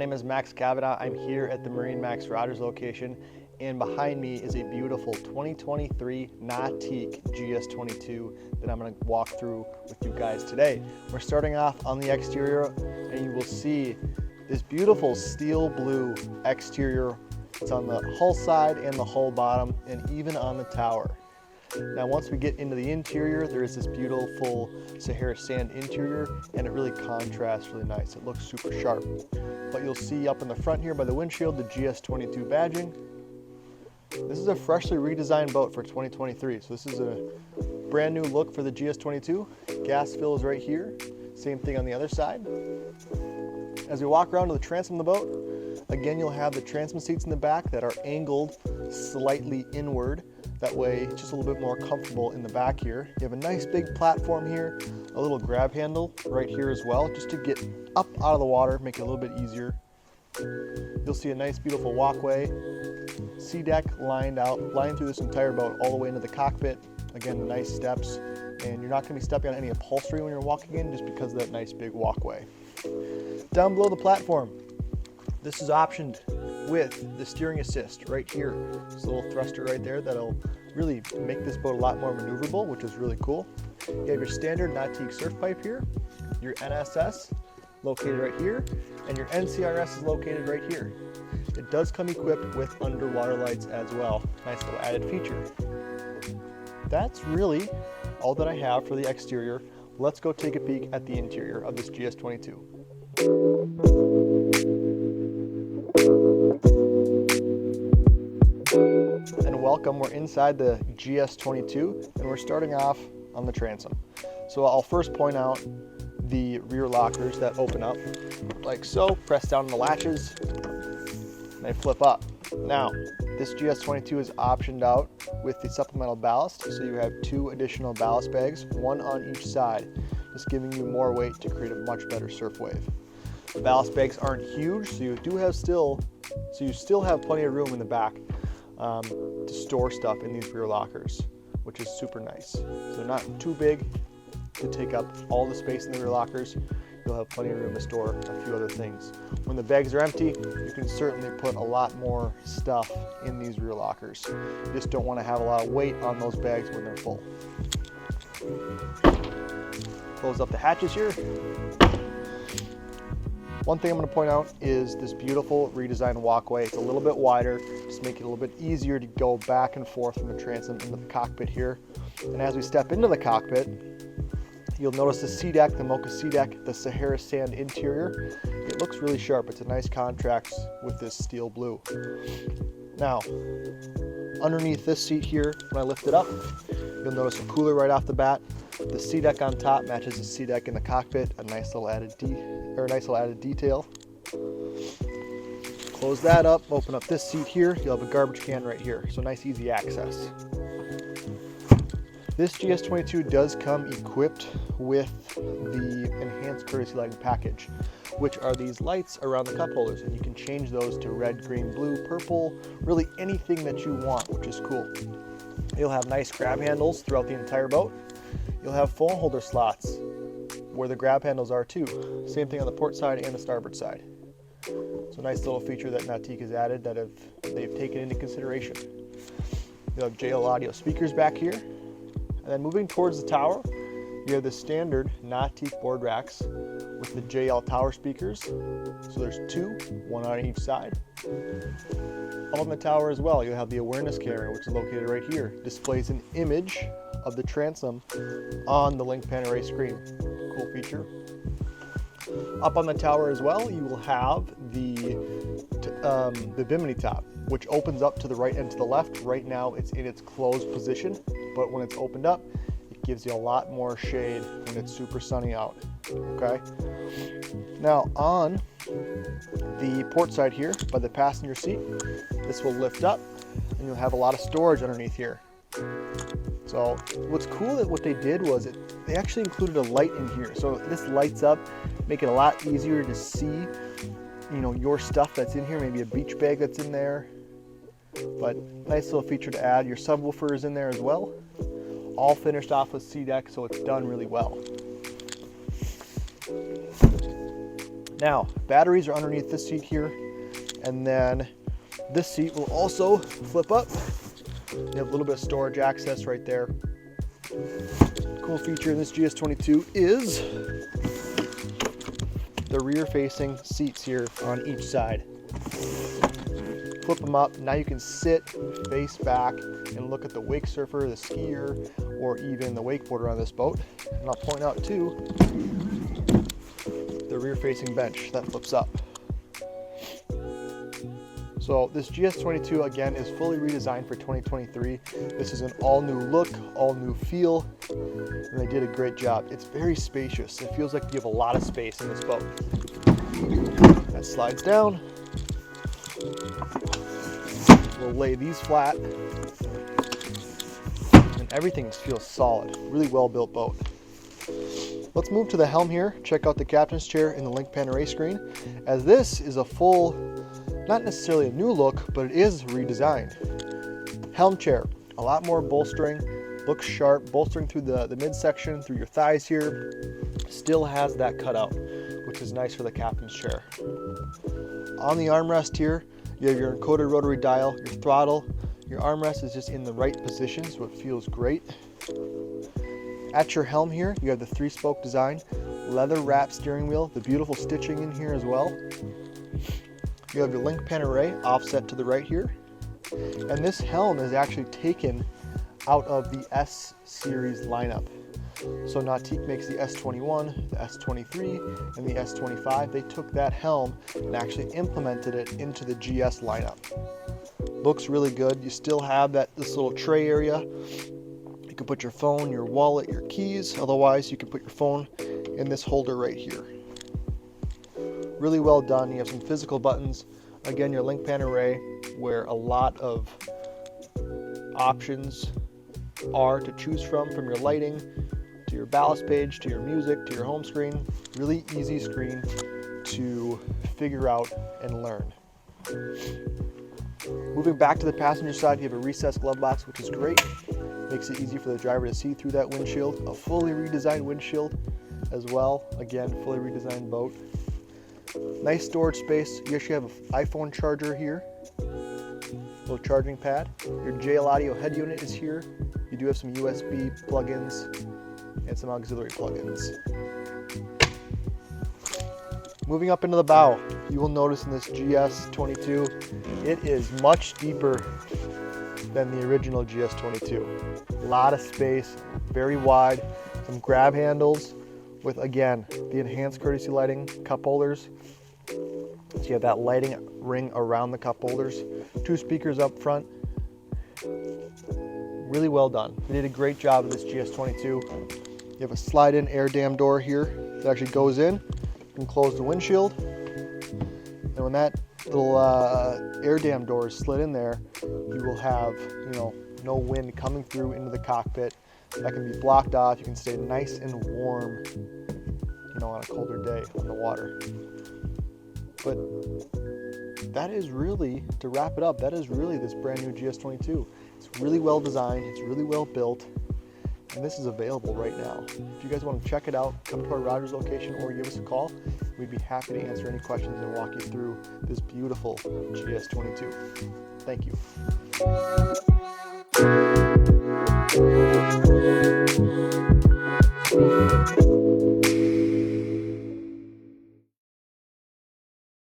name is Max Kavanaugh. I'm here at the MarineMax Rogers location, and behind me is a beautiful 2023 Nautique GS22 that I'm going to walk through with you guys today. We're starting off on the exterior, and you will see this beautiful steel blue exterior. It's on the hull side and the hull bottom, and even on the tower. Now once we get into the interior, there is this beautiful Sahara sand interior, and it really contrasts really nice. It looks super sharp. But you'll see up in the front here by the windshield the GS22 badging. This is a freshly redesigned boat for 2023, so this is a brand new look for the GS22. Gas fill is right here, same thing on the other side. As we walk around to the transom of the boat, again you'll have the transom seats in the back that are angled slightly inward. That way it's just a little bit more comfortable in the back here. You have a nice big platform here, a little grab handle right here as well, just to get up out of the water, make it a little bit easier. You'll see a nice beautiful walkway, sea deck lined through this entire boat all the way into the cockpit. Again, nice steps, and you're not going to be stepping on any upholstery when you're walking in just because of that nice big walkway. Down below the platform, this is optioned with the steering assist right here. There's a little thruster right there that'll really make this boat a lot more maneuverable, which is really cool. You have your standard Nautique surf pipe here, your NSS located right here, and your NCRS is located right here. It does come equipped with underwater lights as well. Nice little added feature. That's really all that I have for the exterior. Let's go take a peek at the interior of this GS22. And welcome, we're inside the GS22 and we're starting off on the transom. So I'll first point out the rear lockers that open up like so. Press down on the latches and they flip up. Now this GS22 is optioned out with the supplemental ballast, so you have 2 additional ballast bags, 1 on each side, just giving you more weight to create a much better surf wave. The ballast bags aren't huge, so you still have plenty of room in the back to store stuff in these rear lockers, which is super nice. So they're not too big to take up all the space in the rear lockers. You'll have plenty of room to store a few other things. When the bags are empty, you can certainly put a lot more stuff in these rear lockers. You just don't want to have a lot of weight on those bags when they're full. Close up the hatches here. One thing I'm going to point out is this beautiful redesigned walkway. It's a little bit wider, just make it a little bit easier to go back and forth from the transom into the cockpit here. And as we step into the cockpit, you'll notice the sea deck, the Mocha sea deck, the Sahara sand interior. It looks really sharp. It's a nice contrast with this steel blue. Now, underneath this seat here, when I lift it up, you'll notice a cooler right off the bat. The sea deck on top matches the sea deck in the cockpit, a nice little added detail. Close that up, open up this seat here, you'll have a garbage can right here, so nice easy access. This GS22 does come equipped with the enhanced courtesy lighting package, which are these lights around the cup holders, and you can change those to red, green, blue, purple, really anything that you want, which is cool. You'll have nice grab handles throughout the entire boat. You'll have phone holder slots where the grab handles are too. Same thing on the port side and the starboard side. So nice little feature that Nautique has added that they've taken into consideration. You'll have JL audio speakers back here. And then moving towards the tower, you have the standard Nautique board racks with the JL tower speakers. So there's 2, 1 on each side. On the tower as well, you'll have the awareness camera, which is located right here. Displays an image of the transom on the link pan array screen. Cool feature. Up on the tower as well, you will have the bimini top, which opens up to the right and to the left. Right now it's in its closed position, but when it's opened up, it gives you a lot more shade when it's super sunny out. Okay. Now on the port side here by the passenger seat, this will lift up and you'll have a lot of storage underneath here. So what's cool that what they did was they actually included a light in here. So this lights up, make it a lot easier to see, your stuff that's in here, maybe a beach bag that's in there. But nice little feature to add. Your subwoofer is in there as well. All finished off with sea deck, so it's done really well. Now, batteries are underneath this seat here, and then this seat will also flip up. You have a little bit of storage access right there. Cool feature in this GS22 is the rear-facing seats here on each side. Flip them up, now you can sit face back and look at the wake surfer, the skier, or even the wakeboarder on this boat. And I'll point out too, the rear-facing bench that flips up. So this GS22 again is fully redesigned for 2023. This is an all new look, all new feel, and they did a great job. It's very spacious. It feels like you have a lot of space in this boat. That slides down. We'll lay these flat, and everything feels solid. Really well built boat. Let's move to the helm here. Check out the captain's chair in the link panorama screen, as this is a full, not necessarily a new look, but it is redesigned. Helm chair, a lot more bolstering, looks sharp, bolstering through the midsection, through your thighs here. Still has that cutout, which is nice for the captain's chair. On the armrest here, you have your encoded rotary dial, your throttle. Your armrest is just in the right position, so it feels great. At your helm here, you have the 3-spoke design, leather wrapped steering wheel, the beautiful stitching in here as well. You have your link pan array offset to the right here. And this helm is actually taken out of the S series lineup. So Nautique makes the S21, the S23, and the S25. They took that helm and actually implemented it into the GS lineup. Looks really good. You still have this little tray area. You can put your phone, your wallet, your keys. Otherwise, you can put your phone in this holder right here. Really well done. You have some physical buttons. Again, your link pan array, where a lot of options are to choose from your lighting, to your ballast page, to your music, to your home screen. Really easy screen to figure out and learn. Moving back to the passenger side, you have a recessed glove box, which is great. Makes it easy for the driver to see through that windshield. A fully redesigned windshield as well. Again, fully redesigned boat. Nice storage space. You actually have an iPhone charger here. Little charging pad. Your JL Audio head unit is here. You do have some USB plugins and some auxiliary plugins. Moving up into the bow, you will notice in this GS22, it is much deeper than the original GS22. A lot of space, very wide, some grab handles with, again, the enhanced courtesy lighting, cup holders. So you have that lighting ring around the cup holders. 2 speakers up front. Really well done. They did a great job of this GS22. You have a slide-in air dam door here that actually goes in. You can close the windshield. And when that little air dam door is slid in there, you will have, no wind coming through into the cockpit. That can be blocked off. You can stay nice and warm, on a colder day on the water. But that is really, to wrap it up, that is really this brand new GS22. It's really well designed, it's really well built, and this is available right now. If you guys want to check it out, come to our Rogers location or give us a call. We'd be happy to answer any questions and walk you through this beautiful GS22. Thank you.